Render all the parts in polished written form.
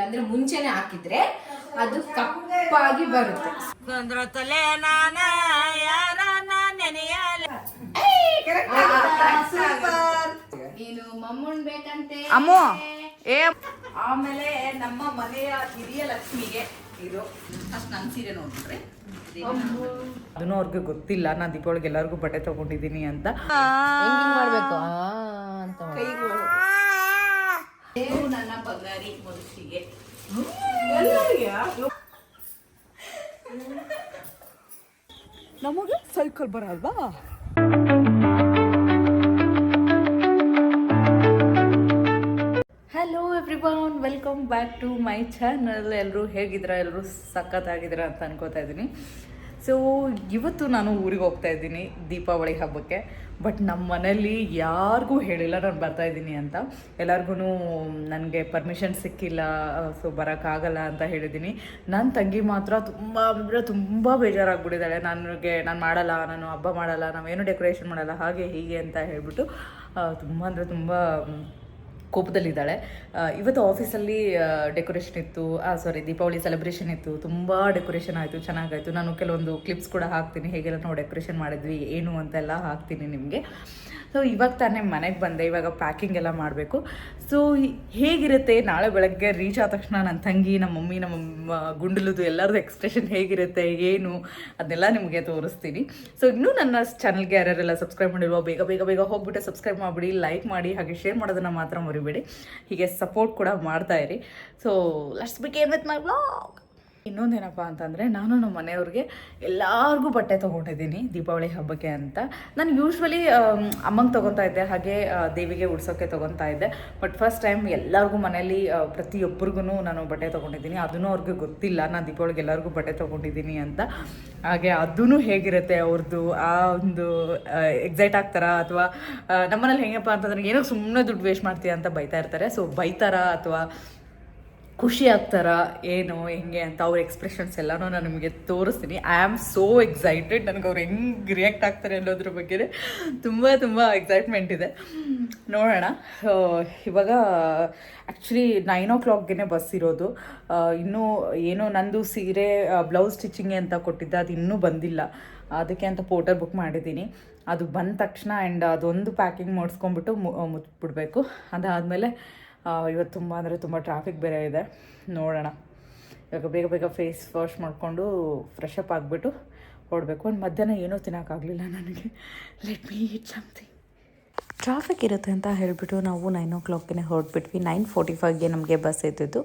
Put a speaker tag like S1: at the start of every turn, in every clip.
S1: ಅಂದ್ರೆ ಮುಂಚೆನೆ ಹಾಕಿದ್ರೆ ಅದು ಕಪ್ಪಾಗಿ ಬರುತ್ತೆ. ನೀನು ಮಮ್ಮುನ್ ಬೇಕಂತೆ
S2: ಅಮ್ಮು ಏ.
S3: ಆಮೇಲೆ ನಮ್ಮ ಮನೆಯ ಹಿರಿಯ ಲಕ್ಷ್ಮಿಗೆ ಇದು ಅಷ್ಟು ನನ್ನ ಸೀರೆ ನೋಡ್ಬಿಟ್ರೆ
S2: ಅದನ್ನು ಅವ್ರಿಗೆ ಗೊತ್ತಿಲ್ಲ ನಾನು ದೀಪಾವಳಿಗೆ ಎಲ್ಲರಿಗೂ ಬಟ್ಟೆ ತಗೊಂಡಿದ್ದೀನಿ ಅಂತ.
S1: ಮಾಡ್ಬೇಕು ಅಂತ
S3: ನನ್ನ ಬಂಗಾರಿ ಮನುಷ್ಯಗೆ
S2: ನಮಗೆ ಸೈಕಲ್ ಬರಲ್ವಾ? Hello everyone, welcome back to my channel. ಎಲ್ಲರೂ ಹೇಗಿದ್ದೀರಾ? ಎಲ್ಲರೂ ಸಖತ್ತಾಗಿದ್ದೀರಾ ಅಂತ ಅನ್ಕೋತಾ ಇದ್ದೀನಿ. ಸೊ ಇವತ್ತು ನಾನು ಊರಿಗೆ ಹೋಗ್ತಾ ಇದ್ದೀನಿ ದೀಪಾವಳಿ ಹಬ್ಬಕ್ಕೆ. ಬಟ್ ನಮ್ಮ ಮನೇಲಿ ಯಾರಿಗೂ ಹೇಳಿಲ್ಲ ನಾನು ಬರ್ತಾಯಿದ್ದೀನಿ ಅಂತ. ಎಲ್ಲರಿಗೂ ನನಗೆ ಪರ್ಮಿಷನ್ ಸಿಕ್ಕಿಲ್ಲ, ಸೊ ಬರೋಕ್ಕಾಗಲ್ಲ ಅಂತ ಹೇಳಿದ್ದೀನಿ. ನನ್ನ ತಂಗಿ ಮಾತ್ರ ತುಂಬ ಅಂದರೆ ತುಂಬ ಬೇಜಾರಾಗ್ಬಿಟ್ಟಿದ್ದಾಳೆ. ನಾನು ಮಾಡಲ್ಲ, ನಾನು ಹಬ್ಬ ಮಾಡಲ್ಲ, ನಾವೇನು ಡೆಕೋರೇಷನ್ ಮಾಡಲ್ಲ, ಹಾಗೆ ಹೀಗೆ ಅಂತ ಹೇಳ್ಬಿಟ್ಟು ತುಂಬ ಅಂದರೆ ತುಂಬ ಕೋಪದಲ್ಲಿದ್ದಾಳೆ. ಇವತ್ತು ಆಫೀಸಲ್ಲಿ ಡೆಕೋರೇಷನ್ ಇತ್ತು, ದೀಪಾವಳಿ ಸೆಲೆಬ್ರೇಷನ್ ಇತ್ತು. ತುಂಬ ಡೆಕೋರೇಷನ್ ಆಯಿತು, ಚೆನ್ನಾಗಾಯಿತು. ನಾನು ಕೆಲವೊಂದು ಕ್ಲಿಪ್ಸ್ ಕೂಡ ಹಾಕ್ತೀನಿ, ಹೇಗೆಲ್ಲ ನಾವು ಡೆಕೋರೇಷನ್ ಮಾಡಿದ್ವಿ ಏನು ಅಂತೆಲ್ಲ ಹಾಕ್ತೀನಿ ನಿಮಗೆ. ಸೊ ಇವಾಗ ತಾನೇ ಮನೆಗೆ ಬಂದೆ, ಇವಾಗ ಪ್ಯಾಕಿಂಗ್ ಎಲ್ಲ ಮಾಡಬೇಕು. ಸೊ ಹೇಗಿರುತ್ತೆ ನಾಳೆ ಬೆಳಗ್ಗೆ ರೀಚ್ ಆದ ತಕ್ಷಣ ನನ್ನ ತಂಗಿ, ನಮ್ಮ ಮಮ್ಮಿ, ನಮ್ಮ ಗುಂಡಲದು ಎಲ್ಲರದ್ದು ಎಕ್ಸ್ಪ್ರೆಷನ್ ಹೇಗಿರುತ್ತೆ ಏನು ಅದನ್ನೆಲ್ಲ ನಿಮಗೆ ತೋರಿಸ್ತೀನಿ. ಸೊ ಇನ್ನೂ ನನ್ನ ಚಾನಲ್ಗೆ ಯಾರ್ಯಾರೆಲ್ಲ ಸಬ್ಸ್ಕ್ರೈಬ್ ಮಾಡಿಲ್ವೋ ಬೇಗ ಬೇಗ ಬೇಗ ಹೋಗ್ಬಿಟ್ಟು ಸಬ್ಸ್ಕ್ರೈಬ್ ಮಾಡಿಬಿಡಿ, ಲೈಕ್ ಮಾಡಿ, ಹಾಗೆ ಶೇರ್ ಮಾಡೋದನ್ನು ಮಾತ್ರ ಮರಿಬೇಡಿ. ಹೀಗೆ ಸಪೋರ್ಟ್ ಕೂಡ ಮಾಡ್ತಾಯಿರಿ. So let's begin with my vlog. ಇನ್ನೊಂದೇನಪ್ಪ ಅಂತಂದರೆ, ನಾನು ನಮ್ಮ ಮನೆಯವ್ರಿಗೆ ಎಲ್ಲರಿಗೂ ಬಟ್ಟೆ ತೊಗೊಂಡಿದ್ದೀನಿ ದೀಪಾವಳಿ ಹಬ್ಬಕ್ಕೆ ಅಂತ. ನಾನು ಯೂಶ್ವಲಿ ಅಮ್ಮಂಗೆ ತೊಗೊತಾ ಇದ್ದೆ, ಹಾಗೆ ದೇವಿಗೆ ಉಡ್ಸೋಕ್ಕೆ ತೊಗೊತಾ ಇದ್ದೆ. ಬಟ್ ಫಸ್ಟ್ ಟೈಮ್ ಎಲ್ಲರಿಗೂ ಮನೇಲಿ ಪ್ರತಿಯೊಬ್ಬರಿಗೂ ನಾನು ಬಟ್ಟೆ ತೊಗೊಂಡಿದ್ದೀನಿ. ಅದನ್ನು ಅವ್ರಿಗೆ ಗೊತ್ತಿಲ್ಲ ನಾನು ದೀಪಾವಳಿಗೆ ಎಲ್ಲರಿಗೂ ಬಟ್ಟೆ ತೊಗೊಂಡಿದ್ದೀನಿ ಅಂತ. ಹಾಗೆ ಅದೂ ಹೇಗಿರುತ್ತೆ ಅವ್ರದ್ದು ಆ ಒಂದು ಎಕ್ಸೈಟ್ ಆಗ್ತಾರಾ, ಅಥವಾ ನಮ್ಮನೇಲಿ ಹೆಂಗಪ್ಪ ಅಂತಂದ್ರೆ ಏನೋ ಸುಮ್ಮನೆ ದುಡ್ಡು ವೇಸ್ಟ್ ಮಾಡ್ತೀಯ ಅಂತ ಬೈತಾ ಇರ್ತಾರೆ. ಸೊ ಬೈತಾರಾ ಅಥವಾ ಖುಷಿ ಆಗ್ತಾರ ಏನು ಹೆಂಗೆ ಅಂತ ಅವ್ರ ಎಕ್ಸ್ಪ್ರೆಷನ್ಸ್ ಎಲ್ಲನೂ ನಾನು ನಿಮಗೆ ತೋರಿಸ್ತೀನಿ. I am so excited. ನನಗೆ ಅವ್ರು ಹೆಂಗೆ ರಿಯಾಕ್ಟ್ ಆಗ್ತಾರೆ ಅನ್ನೋದ್ರ ಬಗ್ಗೆ ತುಂಬ ತುಂಬ ಎಕ್ಸೈಟ್ಮೆಂಟ್ ಇದೆ. ನೋಡೋಣ. ಇವಾಗ ಆ್ಯಕ್ಚುಲಿ 9 o'clockಗೆ ಬಸ್ ಇರೋದು. ಇನ್ನೂ ಏನೋ ನಂದು ಸೀರೆ ಬ್ಲೌಸ್ ಸ್ಟಿಚಿಂಗ್ ಅಂತ ಕೊಟ್ಟಿದ್ದೆ, ಅದು ಇನ್ನೂ ಬಂದಿಲ್ಲ. ಅದಕ್ಕೆ ಅಂತ ಪೋರ್ಟರ್ ಬುಕ್ ಮಾಡಿದ್ದೀನಿ. ಅದು ಬಂದ ತಕ್ಷಣ ಆ್ಯಂಡ್ ಅದೊಂದು ಪ್ಯಾಕಿಂಗ್ ಮಾಡಿಸ್ಕೊಂಡ್ಬಿಟ್ಟು ಮುಚ್ಚಿಬಿಡ್ಬೇಕು. ಅದಾದಮೇಲೆ ಇವತ್ತು ತುಂಬ ಅಂದರೆ ತುಂಬ ಟ್ರಾಫಿಕ್ ಬೇರೆ ಇದೆ. ನೋಡೋಣ. ಇವಾಗ ಬೇಗ ಬೇಗ ಫೇಸ್ ವಾಶ್ ಮಾಡಿಕೊಂಡು ಫ್ರೆಶ್ ಅಪ್ ಆಗಿಬಿಟ್ಟು ಹೊರಡಬೇಕು. ಒಂದು ಮಧ್ಯಾಹ್ನ ಏನೂ ತಿನ್ನೋಕ್ಕಾಗಲಿಲ್ಲ ನನಗೆ. ಲೆಟ್ ಮೀ ಈಟ್ ಸಮಥಿಂಗ್. ಟ್ರಾಫಿಕ್ ಇರುತ್ತೆ ಅಂತ ಹೇಳಿಬಿಟ್ಟು ನಾವು 9 o'clockಗೆ ಹೊರಟ್ಬಿಟ್ವಿ. 9:45ಗೆ ನಮಗೆ ಬಸ್ ಇದ್ದಿದ್ದು.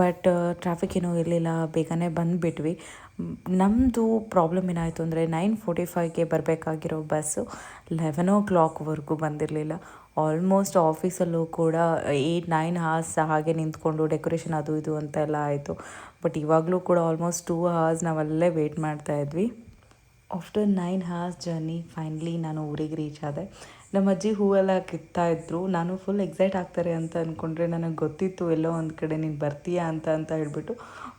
S2: ಬಟ್ ಟ್ರಾಫಿಕ್ ಏನೂ ಇರಲಿಲ್ಲ, ಬೇಗನೆ ಬಂದುಬಿಟ್ವಿ. ನಮ್ಮದು ಪ್ರಾಬ್ಲಮ್ ಏನಾಯಿತು ಅಂದರೆ 9:45ಗೆ ಬರಬೇಕಾಗಿರೋ ಬಸ್ಸು 11 o'clockವರೆಗೂ ಬಂದಿರಲಿಲ್ಲ. ಆಲ್ಮೋಸ್ಟ್ ಆಫೀಸಲ್ಲೂ ಕೂಡ 8-9 hours ಹಾಗೆ ನಿಂತ್ಕೊಂಡು ಡೆಕೋರೇಷನ್ ಅದು ಇದು ಅಂತೆಲ್ಲ ಆಯಿತು. ಬಟ್ ಇವಾಗಲೂ ಕೂಡ ಆಲ್ಮೋಸ್ಟ್ 2 hours ನಾವಲ್ಲೇ ವೆಯ್ಟ್ ಮಾಡ್ತಾಯಿದ್ವಿ. ಆಫ್ಟರ್ 9 hours ಜರ್ನಿ ಫೈನಲಿ ನಾನು ಊರಿಗೆ ರೀಚ್ ಆದೆ. ನಮ್ಮ ಅಜ್ಜಿ ಹೂವೆಲ್ಲ ಕಿತ್ತಾಯಿದ್ರು. ನಾನು ಫುಲ್ ಎಕ್ಸೈಟ್ ಆಗ್ತಾರೆ ಅಂತ ಅಂದ್ಕೊಂಡ್ರೆ, ನನಗೆ ಗೊತ್ತಿತ್ತು ಎಲ್ಲೋ ಒಂದು ಕಡೆ ನೀನು ಬರ್ತೀಯಾ ಅಂತ ಹೇಳ್ಬಿಟ್ಟು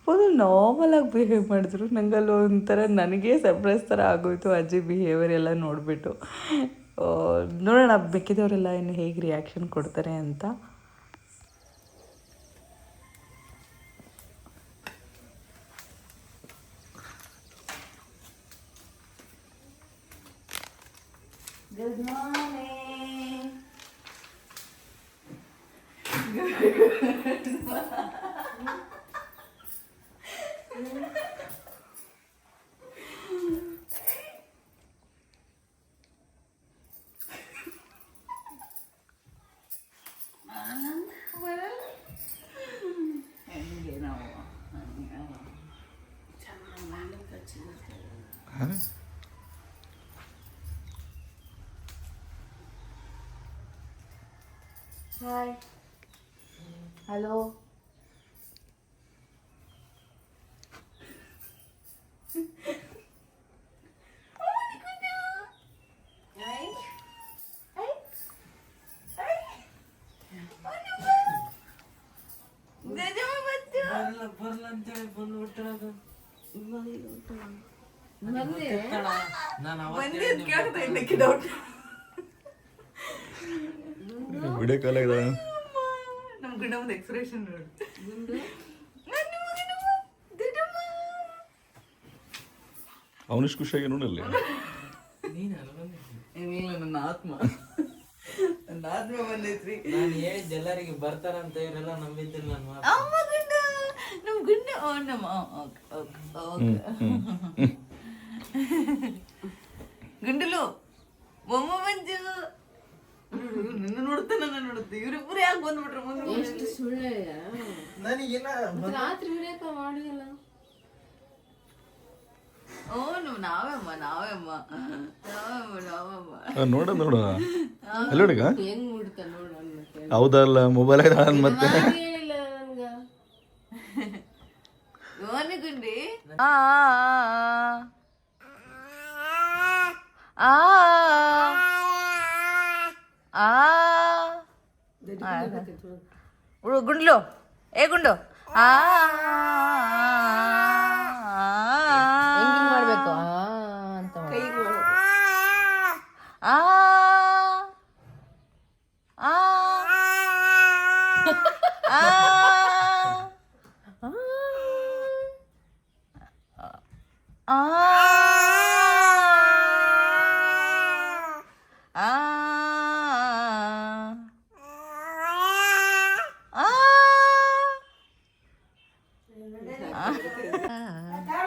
S2: ಫುಲ್ ನಾರ್ಮಲಾಗಿ ಬಿಹೇವ್ ಮಾಡಿದ್ರು. ನನಗಲ್ಲಿ ಒಂಥರ ನನಗೇ ಸರ್ಪ್ರೈಸ್ ಥರ ಆಗೋಯಿತು ಅಜ್ಜಿ ಬಿಹೇವಿಯರ್ ಎಲ್ಲ ನೋಡಿಬಿಟ್ಟು. ನೋಡೋಣ ಬೇಕಿದವರೆಲ್ಲ ಇನ್ನು ಹೇಗೆ ರಿಯಾಕ್ಷನ್ ಕೊಡ್ತಾರೆ ಅಂತ.
S3: Good morning. Hi, hello.
S2: ನಮ್ಮ ಗಿಡ ಒಂದು ಎಕ್ಸ್ಪ್ರೆಷನ್ ನೋಡಿ.
S4: ಅವನಿಷ್ಟು ಖುಷಿಯಾಗಿ ನೋಡಲ್ಲ.
S2: ಇಲ್ಲ ನನ್ನ ಆತ್ಮ ನನ್ನ ಆತ್ಮ ಬಂದೈತ್ರಿ.
S5: ನಾನು ಹೇಳಿದ್ದೆ ಎಲ್ಲರಿಗೆ ಬರ್ತಾರಂತ, ಇವರೆಲ್ಲ ನಂಬಿದ್ದಿಲ್ಲ ನನ್ನ ಮಾತು.
S2: ಅಮ್ಮ ಗುಂಡ ನಮ್ಮ ಗುಂಡ ನಮ್ಮ ಗುಂಡಲು ಮೊಮ್ಮ ಮಂಜು ನಿನ್ನ ನೋಡುತ್ತೆ ನನ್ನ ನೋಡುತ್ತೆ. ಇವ್ರಿಬ್ಬರು ಯಾಕೆ ಬಂದ್ಬಿಟ್ರೆ ಮುಂದೆ
S5: ನನಗಿನ್ನ
S2: ಓ ನಾವಮ್ಮ ನಾವಮ್ಮ
S4: ನೋಡ ಅಲ್ಲೋಡಿಗ ಹೌದಲ್ಲ ಮೊಬೈಲ್ ಮತ್ತೆ
S2: ಗುಂಡಿ ಗುಂಡ್ಲು ಏ ಗುಂಡು
S1: ಮಾಡ್ಬೇಕು ಅಂತ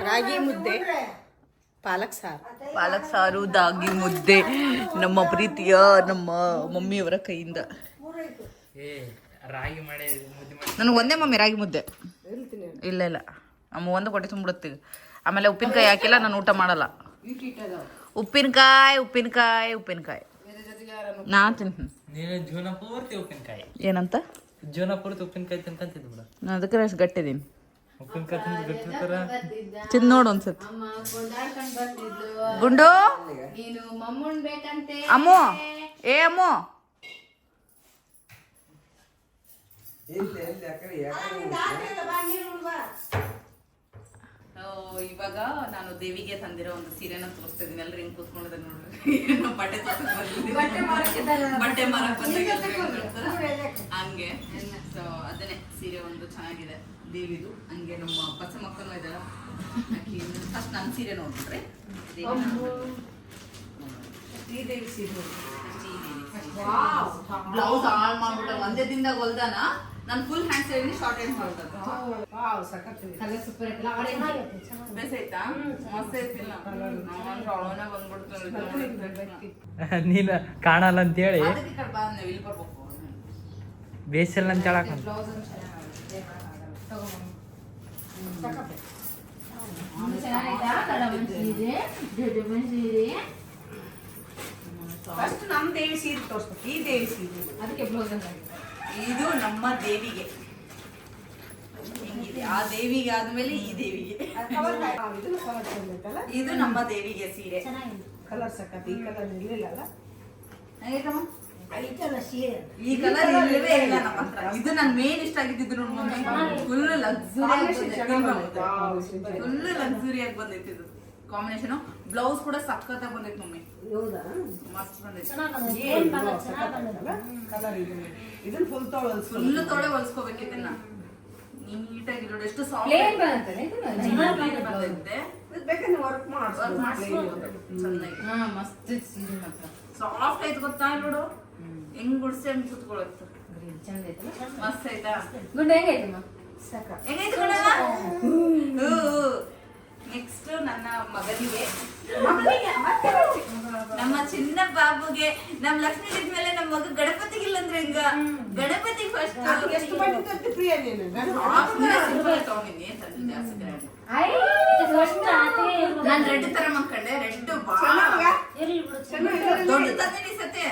S3: ರಾಗಿ ಮುದ್ದೆ, ಪಾಲಕ್ ಸಾರು.
S2: ಪಾಲಕ್ ಸಾರು, ದಾಗಿ ಮುದ್ದೆ, ನಮ್ಮ ಪ್ರೀತಿಯ ನಮ್ಮ ಮಮ್ಮಿಯವರ ಕೈಯಿಂದ.
S5: ರಾಗಿ ಮಾಡಿ ಮುದ್ದೆ ಮಾಡಿ
S2: ನನಗೆ ಒಂದೇ ಮಮ್ಮಿ ರಾಗಿ ಮುದ್ದೆ. ಇಲ್ಲ ಇಲ್ಲ ಅಮ್ಮ ಒಂದು ಕೊಟ್ಟೆ ತುಂಬಿಡುತ್ತೀವಿ. ಆಮೇಲೆ ಉಪ್ಪಿನಕಾಯಿ ಹಾಕಿಲ್ಲ, ನಾನು ಊಟ ಮಾಡಲ್ಲ. ಉಪ್ಪಿನಕಾಯಿ ಉಪ್ಪಿನಕಾಯಿ ಉಪ್ಪಿನಕಾಯಿ ನಾ ತಿಂತೀನಿ.
S5: ನೀನು ಜೀವನ ಪೂರ್ತಿ ಉಪ್ಪಿನಕಾಯಿ.
S2: ಏನಂತ
S5: ಜೀವನ ಪೂರ್ತಿ ಉಪ್ಪಿನಕಾಯಿ ತಿನ್ಕಂತಿದ್ದು ಬಿಡ.
S2: ನಾನು ಅದಕ್ಕೆ ಅಷ್ಟು ಗಟ್ಟಿದ್ದೀನಿ.
S5: ಉಪ್ಪಿನಕಾಯಿ ತಿಂದು ಬಿಟ್ಟಿರ್ತಾರ.
S2: ತಿಂದು ನೋಡು ಒಂದ್ಸತಿ. ಗುಂಡು
S1: ನೀನು ಮಮ್ಮುನ್ ಬೇಕಂತೆ.
S2: ಅಮ್ಮು ಏ ಅಮ್ಮು ಇವಾಗ ನಾನು ದೇವಿಗೆ ತಂದಿರೋ ಒಂದು ಸೀರೆನ ತೋರಿಸ್ತಾ ಇದೀನಿ. ಎಲ್ಲರೂ ಹಿಂಗ್ ಕೂತ್ಕೊಂಡಿದ್ದೆ ನೋಡ್ರಿ. ಬಟ್ಟೆ ಮಾರಕ್ ಹಂಗೆ. ಸೊ ಅದನ್ನೇ ಸೀರೆ ಒಂದು ಚೆನ್ನಾಗಿದೆ ದೇವಿದು. ಹಂಗೆ ನಮ್ಮ ಪಚ್ಚ ಮಕ್ಕಳು ಇದಾರ. ಫಸ್ಟ್ ನನ್ನ ಸೀರೆ ನೋಡ್ಬಿಟ್ರೆ ಶ್ರೀದೇವಿ ಸೀರೆ. ಬ್ಲೌಸ್ ಹಾಳು ಮಾಡ್ಬಿಟ್ಟ ಒಂದೇ ದಿನದಾಗ ಹೊಲ್ದಾನ. ನಾನು ಫುಲ್ ಹ್ಯಾಂಡ್ಸ್ ಹೇಳಿನಿ, ಶಾರ್ಟ್ ಹ್ಯಾಂಡ್ಸ್ ಹೊಲ್ದ. ಬೇಸ್ ಆಯ್ತಾ? ಮಸ್ತ್ ಐತಿಲ್ಲ
S5: ನೀನು ಕಾಣಲ್ಲ ಅಂತೇಳಿ
S2: ಅದಕ್ಕೆ ಕಡೆ ಬಾ, ನೀವು ಇಲ್ಲಿ ಬರ್ಬೇಕು.
S5: ಬೇಸಿಲ್ಲ ಅಂತ ಹೇಳಕ್
S3: ಫಸ್ಟ್ ನಮ್ಮ ದೇವಿ ಸೀರೆ ತೋರಿಸ್ಬೇಕು. ಈ ದೇವಿ ಸೀರೆ
S1: ಅದಕ್ಕೆ ಬ್ಲೌಸ್
S2: ಇದು ನಮ್ಮ ದೇವಿಗೆ ಹೆಂಗಿದೆ. ಆ ದೇವಿಗೆ ಆದ್ಮೇಲೆ ಈ ದೇವಿಗೆ. ಇದು ನಮ್ಮ ದೇವಿಗೆ ಸೀರೆ.
S3: ಕಲರ್ ಸಖತ್. ಈ ಕಲರ್ ಇರ್ಲಿಲ್ಲ.
S2: ಹೇಗಮ್ಮ? ಈ ಕಲರ್ ಇಲ್ಲವೇ ಇಲ್ಲ ನಮ್ಮ ಹತ್ರ. ಇದು ನನ್ ಮೇನ್ ಇಷ್ಟ ಆಗಿದ್ದು ನೋಡಿ ಮಮ್ಮಿ. ಫುಲ್ ಲಕ್ಸುರಿ ಆಗಿ ಬಂದೈತಿ ಇದು ಕಾಂಬಿನೇಷನ್. ಬ್ಲೌಸ್ ಕೂಡ ಸಖತ್ತಾಗಿ ಬಂದೈತಿ ಮಮ್ಮಿ. ಮಸ್ತ್ ಬಂದೈತಿ.
S3: ಇದನ್ನ ಫುಲ್
S2: ತೊಳೆ ಹೊಲ್ಸ್ಕೋಬೇಕು. ಇದನ್ನ ನೀಟಾಗಿ ನೋಡಿ ಎಷ್ಟು ಸಾಫ್ಟ್ ಬಂದೈತೆ.
S3: ಬೇಕಂದ್ರೆ ವರ್ಕ್
S2: ಮಸ್ತ್ ಸೀರೆ ಮಾತ್ರ ಸಾಫ್ಟ್ ಐತ್ ಗೊತ್ತಾ ನೋಡು. ಹೆಂಗ್ ಗುಡ್ಸಿ ಹಂಗ್ ಕುತ್ಕೊಳತ್ತು. ಮಸ್ತ್ ಆಯ್ತಾ?
S1: ಗುಂಡ ಹೆಂಗೈತಮ್ಮ?
S2: ಹೆಂಗೈತೆ ನೆಕ್ಸ್ಟ್ ನನ್ನ ಮಗನಿಗೆ, ನಮ್ಮ ಚಿನ್ನ ಬಾಬುಗೆ, ನಮ್ ಲಕ್ಷ್ಮಿ ಇದ್ಮೇಲೆ ನಮ್ಮ ಮಗ ಗಣಪತಿಗಿಲ್ಲ ಅಂದ್ರೆ ಹಿಂಗ. ಗಣಪತಿ ಫಸ್ಟ್
S3: ಎಷ್ಟು ಬಂದಿತ್ತು ಪ್ರಿಯ ನೀನು?
S2: ನಾನ್ ರೆಡ್ ತರ ಮಾಡ್ಕೊಂಡೆ. ರೆಡ್ ದೊಡ್ಡ ತಂದಿನಿ ಸತೆ.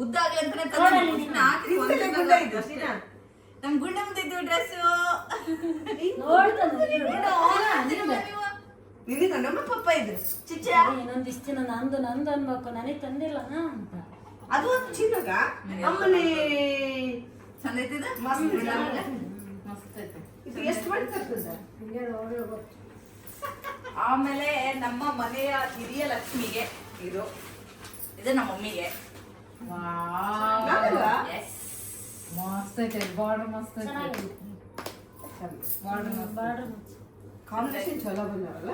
S2: ಉದ್ದಾಗ್ಲಿ ಅಂತಾನೆ ನಮ್ ಗುಂಡ ಮುಂದಿದ್ದು ಡ್ರೆಸ್
S3: ನಿನಗೆ ನಮ್ಮ ಪಪ್ಪ ಇದ್ರು ಚಿಚ್ಚ.
S6: ಇನ್ನೊಂದಿಷ್ಟು ದಿನ ನಂದು ನಂದು ಅನ್ಬೇಕು, ನನಗೆ ತಂದಿಲ್ಲ ಅಂತ.
S3: ಅದು ಒಂದು ಚಿನ್ನಗ ಅಮ್ಮನೇ
S2: ಚಂದ ಐತಿದ.
S3: ಮಸ್ತ್ ಇದು ಎಷ್ಟು ಬರ್ತದ?
S2: ಆಮೇಲೆ ನಮ್ಮ ಮನೆಯ ಹಿರಿಯ ಲಕ್ಷ್ಮಿಗೆ ಇದು ನಮ್ಮ ಮಮ್ಮಿಗೆ.
S3: ನಾನಲ್ಲ?
S2: ಎಸ್ ಮಸ್ತ್ ಐತೆ ಬಾರ್ಡರ್ ಮಸ್ತ್ ಐತೆ
S6: ಚೆನ್ನಾಗಿದೆ
S2: ಬಾರ್ಡರ್ ಮಸ್ತ್
S6: ಬಾರ್ಡರ್
S3: ಕಾಂಬಿನೇಷನ್ ಚಲೋ ಬಂದವಲ್ಲ.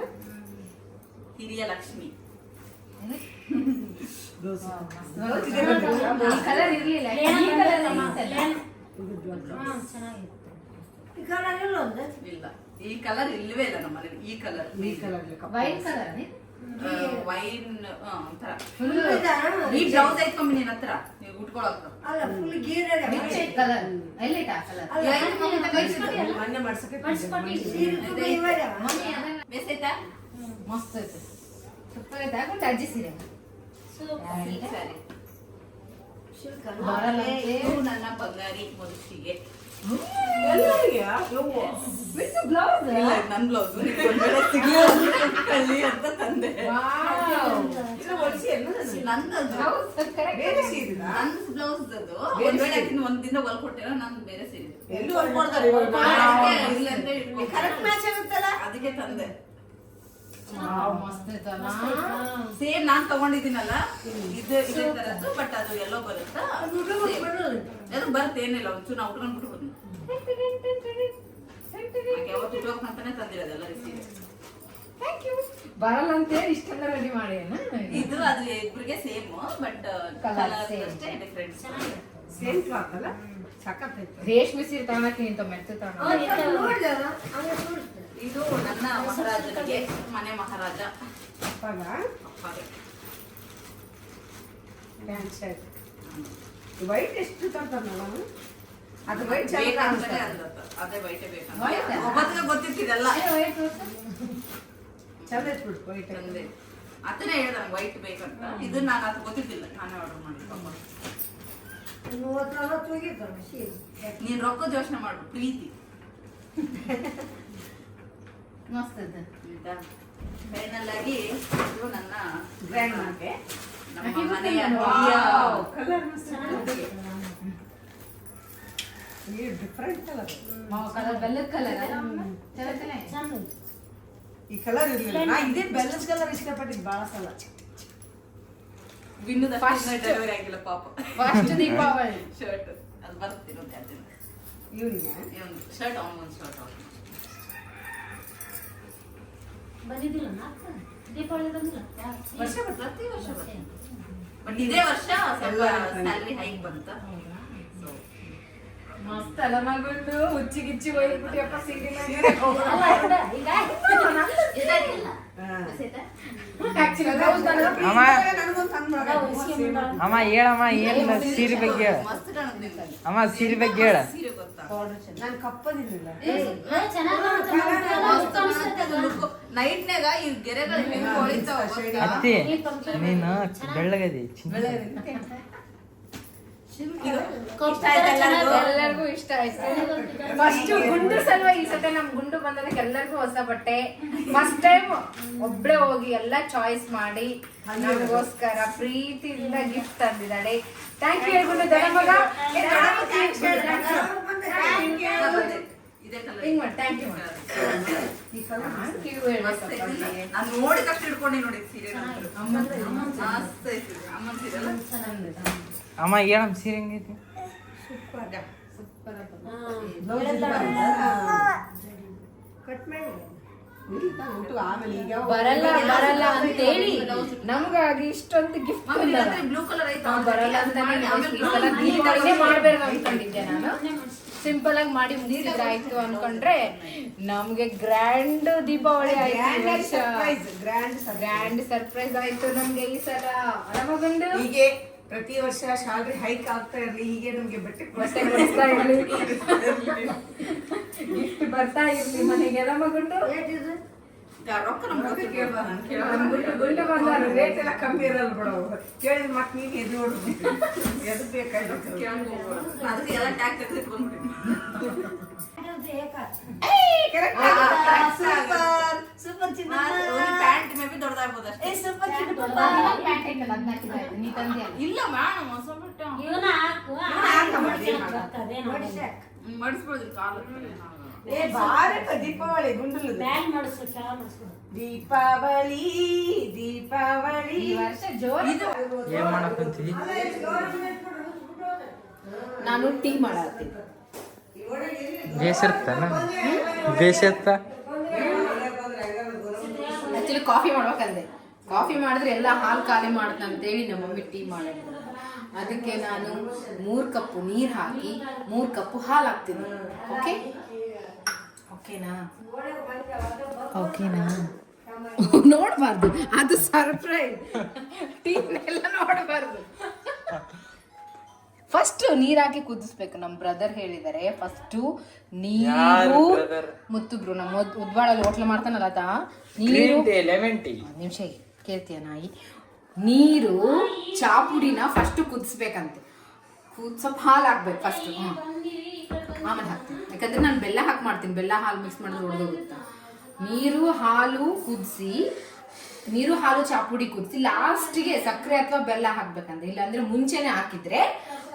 S3: ಹಿರಿಯ ಲಕ್ಷ್ಮಿ.
S1: ಕಲರ್ ಇರ್ಲಿಲ್ಲ
S6: ಚೆನ್ನಾಗಿದೆ.
S3: ಇಲ್ಲ ಈ ಕಲರ್ ಇಲ್ವೇ ಇಲ್ಲ ನಮ್ಮ ಮನೇಲಿ. ಈ ಕಲರ್
S1: ವೈಟ್ ಕಲರ್
S3: ವೈನ್ ಒಂಥರ
S1: ಫುಲ್
S3: ಈ ಬ್ಲೌಸ್ ಐತ್ಕೊಂಬಿ ನಿನ್ ಹತ್ರ ನೀವು ಉಟ್ಕೊಳಕ.
S1: ಕಲರ್ ಎಲ್ಲಿಟ ಕಲರ್
S3: ಮೊನ್ನೆ ಮಾಡ್ಸಕ್ಕೆ ಬೇಸೈತಾ?
S1: ಮಸ್ತ್ ಐತೆ ಸೂಪರ್ ಐತೆ ಹಾಕೊಂಡು ಅಜ್ಜಿ ಸೀರೆ
S3: ಸರಿ.
S1: ಬರಲ್ಲ
S3: ಇದು ನನ್ನ ಬಂಗಾರಿ ಮದುಷ್ಟಿಗೆ.
S1: ಬ್ಲೌಸ್
S3: ನನ್ ಬ್ಲೌಸ್ ಅಂತ ತಂದೆ. ನಂದದು ನನ್ ಬ್ಲೌಸ್ ಅದು ಒಂದ್ ವೇಳೆ ಆಕಿನ ಒಂದ್ ದಿನ ಹೊಲ್ ಕೊಟ್ಟಿರೋ ನಂದು ಬೇರೆ ಸೀರೆ. ಅದಕ್ಕೆ ತಂದೆ.
S1: ಮಸ್ತ್ ಐತಲ್ಲ
S3: ಸೇಮ್ ನಾನ್ ತಗೊಂಡಿದ್ದೀನಲ್ಲ ಇದು ಇದೇ ತರದ್ದು, ಬಟ್ ಅದು ಎಲ್ಲೋ ಬರುತ್ತಾ ಅದು ಬರುತ್ತೆ. ಏನಿಲ್ಲ ಒಂಚೂರು ನಾವು ಉಟ್ಕೊಂಡ್ ಬಿಟ್ಬಿಡ್ತೀನಿ. ಯಾವತ್ತು ಇಟ್ಕೋಬೇಕಂತಾನೆ ತಂದಿರೋದೆಲ್ಲ ಸೀರೆ.
S1: ಬರಲ್ಲ ಅಂತ ಹೇಳಿ ಇಷ್ಟೆಲ್ಲ ರೆಡಿ ಮಾಡಿ
S3: ಇದು ಅದು ಇಬ್ರಿಗೆ ಸೇಮ್, ಬಟ್ ಕಲರ್ ಅಷ್ಟೇ ಡಿಫ್ರೆಂಟ್.
S7: ಸೇಮ್ ಕ್ಲಾತ್ ಅಲ್ಲ, ಸಖತ್ತೈತೆ.
S1: ರೇಷ್ಮೆ ಸೀರೆ ತಗೊಳಕ್ಕೆ ಇಂತ ಮೆತ್ತ ತಗೊಳ
S3: ಇದು ನನ್ನ ಮಹಾರಾಜನಿಗೆ, ಮನೆ ಮಹಾರಾಜ
S7: ಅಪ್ಪಗ
S3: ಅಪ್ಪಗೆ.
S7: ಪ್ಯಾಂಟ್ ಶರ್ಟ್ ವೈಟ್ ಎಷ್ಟು ತಂತಾನಲ್ಲ ಅದು ವೈಟ್
S3: ಬೇಕಂತಾನೆ ಅಂದತ್ತ. ಅದೇ ವೈಟೇ ಬೇಕಂತ ಒಬ್ಬತ್ತಿಗೆ ಗೊತ್ತಿತ್ತಿದೆಲ್ಲ
S7: ಚಂದ ಇಟ್ಬಿಟ್ಟು ವೈಟ್
S3: ತಂದೆ. ಅದನ್ನೇ ಹೇಳ್ದ ನಂಗೆ ವೈಟ್ ಬೇಕಂತ. ಇದು ನಾನು ಅದು ಗೊತ್ತಿದ್ದಿಲ್ಲ, ನಾನೇ ಆರ್ಡರ್ ಮಾಡಿದ್ದು. ನೀನ್ ರೊಕ್ಕದ ಯೋಚನೆ ಮಾಡು, ಪ್ರೀತಿ.
S1: ಮಸ್ತ್ ಐತೆ
S3: ಫೈನಲ್ ಆಗಿ ಇದು ನನ್ನ
S7: ಗ್ರ್ಯಾಂಡ್ ಮಾರ್ಕೆ
S3: ನಮ್ಮ ಮನೆಯ
S7: ಕಲರ್ ಡಿಫ್ರೆಂಟ್ ಕಲರ್.
S1: ಕಲರ್ ಬೆಲ್ಲದ ಕಲರ್
S6: ಚಂದ
S7: ಈ ಕಲರ್ ಇರ್ಲಿಲ್ಲ. ನಾ ಇದೇ ಬೆಲ್ಲಸ್ ಕಲರ್ ಇಷ್ಟಪಟ್ಟಿದ್ದು ಭಾಳ ಸಲ.
S3: ವಿನ್ನದ ಡೆಲಿವರಿ ಆಗಿಲ್ಲ ಪಾಪ.
S1: ಫಸ್ಟ್ ದೀಪಾವಳಿ
S3: ಶರ್ಟ್ ಅದು ಬರ್ತೀನಿ ಅಂತ ಹೇಳ್ತೀನಿ.
S7: ಇವನಿಗೆ
S3: ಶರ್ಟ್ ಅವನಿಗೊಂದು ಶರ್ಟ್ ಅವ್ನು.
S6: ಬಂದಿದ್ದಿಲ್ಲ ನಾಲ್ಕು ದೀಪಾವಳಿ ಬಂದಿಲ್ಲ
S3: ವರ್ಷ ಬರ್ತದೆ, ಪ್ರತಿ ವರ್ಷ ಬರ್ತದೆ. ಬಟ್ ಇದೇ ವರ್ಷ ಸ್ವಲ್ಪ ಸ್ಯಾಲರಿ ಹೈಕ್ ಬಂತ.
S1: ಮಸ್ತ್ ಅಲ್ಲ ಮಗುಂಡು ಹುಚ್ಚಿಗಿಚ್ಚಿ ಒಯ್ದ್ಬಿಟ್ಟಿಯಪ್ಪ ಸೀರೆ
S5: ಅಮ್ಮ ಹೇಳಮ್ಮ ಏನ್ ಸೀರೆ ಬಗ್ಗೆ ಹೇಳ.
S3: ಮಸ್ತ್ ಕಾಣುತ್ತೆ.
S5: ಅಮ್ಮ ಸೀರೆ ಬಗ್ಗೆ ಹೇಳ.
S3: ಸೀರೆ ಗೊತ್ತಾ?
S7: ನಾನು ಕಪ್ಪದಿದ್ದಿಲ್ಲ.
S3: ನೈಟ್ನಾಗ ಈ ಗೆರೆಗಳು ಹೆಂಗ್ ಹೊಳಿತಾವ ಗೊತ್ತಾ?
S5: ಅತ್ತಿ ನೀನು ಬೆಳ್ಳಗದಿ.
S1: ಎಲ್ಲರಿಗೂ ಇಷ್ಟ ಆಯ್ತು. ಫಸ್ಟ್ ಗುಂಡು ಸಲುವಾಗಿ ಈ ಸತಿ ನಮ್ ಗುಂಡು ಬಂದದಕ್ಕೆ ಎಲ್ಲರಿಗೂ ಹೊಸ ಬಟ್ಟೆ. ಫಸ್ಟ್ ಟೈಮ್ ಒಬ್ಳೆ ಹೋಗಿ ಎಲ್ಲ ಚಾಯ್ಸ್ ಮಾಡಿ ನಮಗೋಸ್ಕರ ಪ್ರೀತಿಯಿಂದ ಗಿಫ್ಟ್ ತಂದಿದ್ದಾಳೆ. ಥ್ಯಾಂಕ್ ಯು ಹೇಳ್ಬಿಟ್ಟು ದೊಡ್ಡ ಮಗ.
S3: ಇದೇ ಕಲರ್.
S1: ಹಿಂಗ್ ಮಾಡಿ ಥ್ಯಾಂಕ್ ಯು
S3: ನಾನು ನೋಡಿದ ತಕ್ಷಣ ಹಿಡ್ಕೊಂಡೆ ನೋಡಿ ಸೀರೆ. ಮಸ್ತ್ ಐತಿ ಅಮ್ಮನ ಸೀರೆ ಅಲ್ಲ?
S5: ಅಮ್ಮ ಹೇಳಮ್ಮ ಸೀರೆ ಹೆಂಗೈತಿ?
S7: ಕಟ್ ಮಾಡಿ ಉಂಟು ಆಮೇಲೆ ಈಗ
S1: ಬರಲ್ಲ ಬರಲ್ಲ ಅಂತೇಳಿ ನಮ್ಗಾಗಿ ಇಷ್ಟೊಂದು ಗಿಫ್ಟ್
S3: ಬ್ಲೂ ಕಲರ್ ಐತಾ?
S1: ಬರಲ್ಲ ಅಂತಾನೆ ದೀಪಾವಳಿನೇ ಮಾಡ್ಬೇಕು ಅನ್ಕೊಂಡಿದ್ದೆ ನಾನು. ಸಿಂಪಲ್ ಆಗಿ ಮಾಡಿ ಮುಗಿಸಿದ್ರೆ ಆಯ್ತು ಅನ್ಕೊಂಡ್ರೆ ನಮ್ಗೆ ಗ್ರ್ಯಾಂಡ್ ದೀಪಾವಳಿ ಆಯ್ತು. ಗ್ರ್ಯಾಂಡ್ ಸರ್ಪ್ರೈಸ್ ಆಯ್ತು ನಮ್ಗೆ ಈ ಸಲ. ನಮಗೊಂದು
S7: ಹೀಗೆ ಪ್ರತಿ ವರ್ಷ ಸ್ಯಾಲರಿ ಹೈಕ್ ಆಗ್ತಾ ಇರ್ಲಿ, ಹೀಗೆ ನಮ್ಗೆ ಬಟ್ಟೆ
S1: ಬಟ್ಟೆ ಕೊಡಿಸ್ತಾ ಇರ್ಲಿ, ಗಿಫ್ಟ್ ಬರ್ತಾ ಇರ್ಲಿ ಮನೆಗೆ. ನಮಗೊಂಡು
S3: ರೊಕ್ಕ ನಮ್ಗೆ
S1: ಗುಂಡು ಬಂದಾರು
S7: ರೇಟ್ ಎಲ್ಲ ಕಮ್ಮಿ ಇರಲ್ಲ ಬಿಡೋ. ಕೇಳಿದ್ರೆ ಮತ್ತೆ ನೀನು ಎದು ನೋಡ್ಬಿಟ್ಟು ಎದು ಬೇಕಾಯ್ತು.
S3: ಅದಕ್ಕೆ ಎಲ್ಲ ಟ್ಯಾಗ್ ತೆಗೆದಿಟ್ಕೊಂಡ್ಬಿಟ್ಟಿನಿ.
S6: ಸೂಪರ್ ಚಿನ್ನ
S3: ಪ್ಯಾಂಟ್ ಮೇ ಬಿ ದೊಡ್ಡದಾಗ್ಬೋದು ಅಷ್ಟೇ.
S6: ಸೂಪರ್ ಚಿನ್ನ
S3: ಇಲ್ಲ ಮೇಡಮ್ ಹೊಸ ಬಿಟ್ಟು
S6: ಇವನ ಹಾಕು
S3: ಮಡಿಸ್ಬೋದು ಕಾಲು.
S7: ಏ ಬಾರಪ್ಪ ದೀಪಾವಳಿ ಗುಂಡಲು.
S6: ಬ್ಯಾಗ್ ಮಾಡಿಸ್ಬೇಕು, ಕೆಳ ಮಾಡಿಸ್ಬೇಕು.
S7: ದೀಪಾವಳಿ ದೀಪಾವಳಿ
S1: ಈ ವರ್ಷ ಜೋರು.
S3: ಇದು
S5: ಏನ್ ಮಾಡಕ್ಕಂತೀವಿ?
S1: ನಾನು ಟೀ ಮಾಡತ್ತೀನಿ.
S5: ಬೇಸಿರ್ತಾನ ಬೇಸಿರ್ತ
S1: ಆಕ್ಚುಲಿ ಕಾಫಿ ಮಾಡ್ಬೇಕಂದೆ. ಕಾಫಿ ಮಾಡಿದ್ರೆ ಎಲ್ಲ ಹಾಲು ಖಾಲಿ ಮಾಡುತ್ತಂತೇಳಿ ನಮ್ಮ ಮಮ್ಮಿ ಟೀ ಮಾಡೋದು. ಅದಕ್ಕೆ ನಾನು 3 ಕಪ್ ನೀರು ಹಾಕಿ 3 ಕಪ್ ಹಾಲು ಹಾಕ್ತೀನಿ. ಓಕೆನಾ? ನೋಡಬಾರ್ದು, ಅದು ಸರ್ಪ್ರೈಸ್. ಟೀನೆಲ್ಲ ನೋಡಬಾರ್ದು. ಫಸ್ಟ್ ನೀರ್ ಹಾಕಿ ಕುದಿಸ್ಬೇಕು. ನಮ್ಮ ಬ್ರದರ್ ಹೇಳಿದ್ದಾರೆ ಫಸ್ಟ್ ನೀರು ಮುತ್ತುಬ್ರು ನಮ್ಮ ಉದ್ವಾಳಲ್ಲಿ ಹೋಟ್ಲ ಮಾಡ್ತಾನಲ್ಲ ಆತ ನೀರು ನಿಮಿಷ ಕೇಳ್ತೀಯ ನಾಯಿ. ನೀರು ಚಾಪುಡಿನ ಫಸ್ಟ್ ಕುದಿಸ್ಬೇಕಂತೆ. ಸ್ವಲ್ಪ ಹಾಲು ಹಾಕ್ಬೇಕು ಫಸ್ಟ್. ಆಮೇಲೆ ಹಾಕ್ತೀನಿ, ಯಾಕಂದ್ರೆ ನಾನು ಬೆಲ್ಲ ಹಾಕಿ ಮಾಡ್ತೀನಿ. ಬೆಲ್ಲ ಹಾಲು ಮಿಕ್ಸ್ ಮಾಡಿದ್ರೆ ಹೊಡೆದೋಗುತ್ತೆ. ನೀರು ಹಾಲು ಕುದಿಸಿ, ನೀರು ಹಾಲು ಚಾಪುಡಿ ಕುದಿಸಿ ಲಾಸ್ಟಿಗೆ ಸಕ್ಕರೆ ಅಥವಾ ಬೆಲ್ಲ ಹಾಕ್ಬೇಕಂತ. ಇಲ್ಲಾಂದ್ರೆ ಮುಂಚೆನೆ ಹಾಕಿದ್ರೆ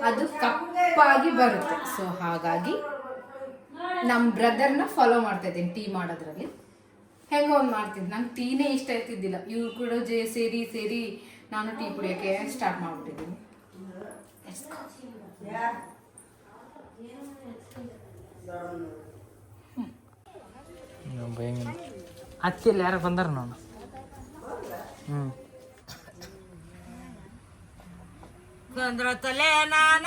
S1: ಅದು ಕಪ್ಪಾಗಿ ಬರುತ್ತೆ. ಸೊ ಹಾಗಾಗಿ ನಮ್ಮ ಬ್ರದರ್ನ ಫಾಲೋ ಮಾಡ್ತಾ ಇದ್ದೀನಿ ಟೀ ಮಾಡೋದ್ರಲ್ಲಿ. ಹೆಂಗೋ ಒಂದು ಮಾಡ್ತೀನಿ. ನಂಗೆ ಟೀನೇ ಇಷ್ಟ ಇರ್ತಿದ್ದಿಲ್ಲ. ಇವ್ರು ಕೂಡ ಸೇರಿ ನಾನು ಟೀ ಕುಡಿಯೋಕ್ಕೆ ಸ್ಟಾರ್ಟ್ ಮಾಡ್ಬಿಟ್ಟಿದ್ದೀನಿ.
S5: ಅತ್ತಿಯಲ್ಲಿ ಯಾರು ಬಂದಾರ ನಾನು
S6: ಚಂದ್ರ ತಲೆ ನಾನ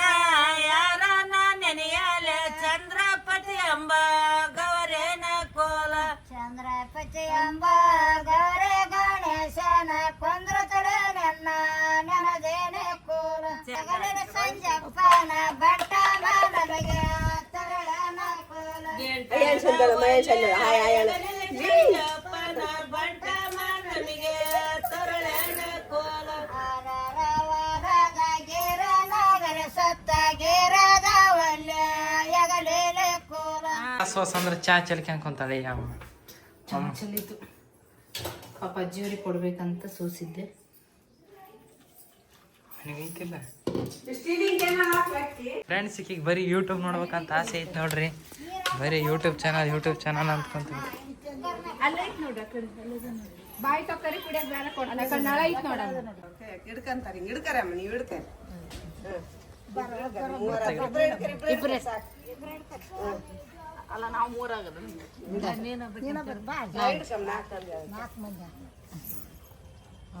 S6: ಯಾರ ನೆನೆಯಲೆ ಚಂದ್ರಪತಿ ಎಂಬ ಗೌರೇನ ಕೋಲ ಚಂದ್ರಪತಿ ಎಂಬ ಗೌರೆ ಗಣೇಶನ ಕೊಂದ್ರ ತಲೆ ನನ್ನ ನೆನದೇನೆ ಕೋಲ ಜಗನ ಸಂಜಪ್ಪನ ಬಟ್ಟ ನನಗೆ ತರಳನ ಕೋಲ ಸಂಜಪ್ಪನ ಬಟ್ಟ ನನಗೆ ತರಳನ ಕೋಲ
S5: ಅಂದ್ರೆ ಚಾ ಚಲಿಕೆ ಅನ್ಕೊಂತಾಳೆ
S1: ಚಲಿತು. ಪಾಪ ಅಜ್ಜಿಯವ್ರಿಗೆ ಕೊಡ್ಬೇಕಂತ ಸೋಸಿದ್ದೆ.
S5: ಐತಿಲ್ಲ ಫ್ರೆಂಡ್ಸ್, ಈಗ ಬರೀ ಯೂಟ್ಯೂಬ್ ನೋಡ್ಬೇಕಂತ ಆಸೆ ಐತಿ ನೋಡ್ರಿ. ಬರೀ ಯೂಟ್ಯೂಬ್ ಚಾನಲ್ ಅಂದ್ಕೊಂತೀವಿ.
S1: ಬಾಯಿ ತೊಕ್ಕರಿ ಕುಡಿಯಕ್ ಬೇಡ ಕೊಡ್ತಾರೆ. ನಾಳೆ ಐತ್ ನೋಡ
S7: ಹಿಡ್ಕಂತಾರೆ, ಹಿಡ್ಕರಮ್ಮ ನೀವು ಹಿಡ್ಕ.
S6: ಅಲ್ಲ ನಾವು ಮೂರಾಗದ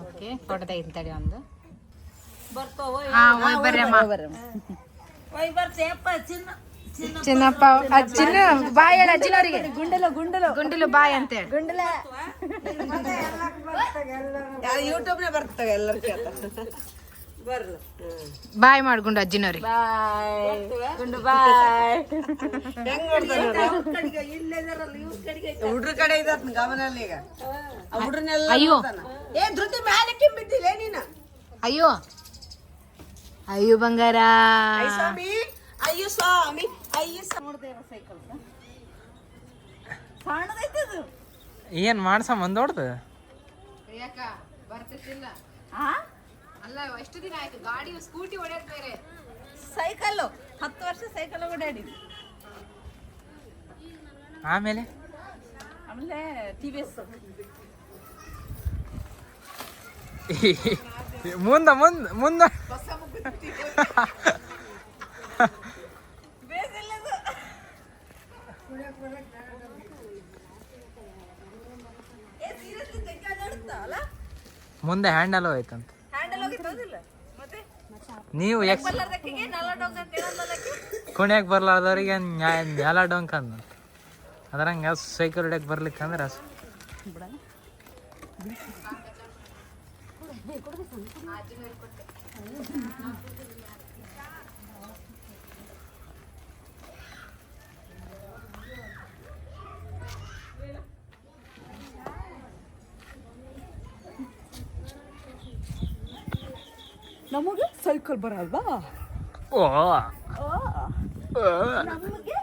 S1: ಓಕೆ ಫೋಟೋ ತೆಗಿತಾಳೆ ಒಂದು.
S6: ಬರ್ತಾವ ಬರ್ತೇಪ್ಪ
S1: ಚಿನ್ನಪ್ಪ ಅಜ್ಜಿನ ಬಾಯ್ ಹೇಳ ಅಜ್ಜಿನವರಿಗೆ. ಗುಂಡಲು ಬಾಯ್ ಅಂತ ಹೇಳಿ.
S7: ಯೂಟ್ಯೂಬ್ನೇ ಬರ್ತವೆ ಎಲ್ಲರೂ ಬರ್ರಿ.
S1: ಬಾಯ್ ಮಾಡ್ಕೊಂಡು ಅಜ್ಜಿನವ್ರಿಗೆ.
S6: ಗುಂಡು ಬಾಯ್
S7: ಹೆಂಗ್ ನೋಡ್ತಾರೆ ಹುಡ್ರ ಕಡೆ ಇದ್ದ ಗಮನಲ್ಲಿ ಈಗ ಹುಡ್ರನ್ನೆಲ್ಲ.
S1: ಅಯ್ಯೋ
S7: ಏ ಧೃತಿ ಮ್ಯಾಲಕ್ಕೆ ಬಿದ್ದಿಲ್ಲ ನೀನು.
S1: ಅಯ್ಯೋ ಅಯ್ಯೋ ಬಂಗಾರ.
S7: ಸ್ವಾಮಿ ಅಯ್ಯೋ ಸ್ವಾಮಿ ಅಯ್ಯೋ ಸೈಕಲ್
S6: ಸಣ್ಣದೈತದು.
S5: ಏನ್ ಮಾಡ್ಸಮ್ ಒಂದೋಡ್ದು
S1: ಯಾಕ ಬರ್ತಿರ್ತಿಲ್ಲ? ಅಲ್ಲ ಎಷ್ಟು ದಿನ ಆಯ್ತು ಗಾಡಿ ಸ್ಕೂಟಿ ಹೊಡೆಯೋದ್ ಬೇರೆ.
S6: ಸೈಕಲ್ಲು 10 ವರ್ಷ ಸೈಕಲ್ ಓಡಾಡಿದ್ವಿ.
S5: ಆಮೇಲೆ
S6: TVS
S5: ಮುಂದ ಮುಂದೆ ಹ್ಯಾಂಡಲ್ ಹೋಯ್ತಂತ. ನೀವು ಕುಣಿಯಕ್ ಬರ್ಲಾರ್ದವ್ರಿಗೆ ನೆಲ ಡೊಂಕ್ ಅಂದ. ಅದ್ರಂಗ ಸೈಕಲ್ ಹೊಡ್ಯಕ್ ಬರ್ಲಿಕ್ಕಂದ್ರೆ
S7: ನಮಗೆ ಸೈಕಲ್ ಬರಲ್ವಾ?
S5: ಓ
S6: ನಮಗೆ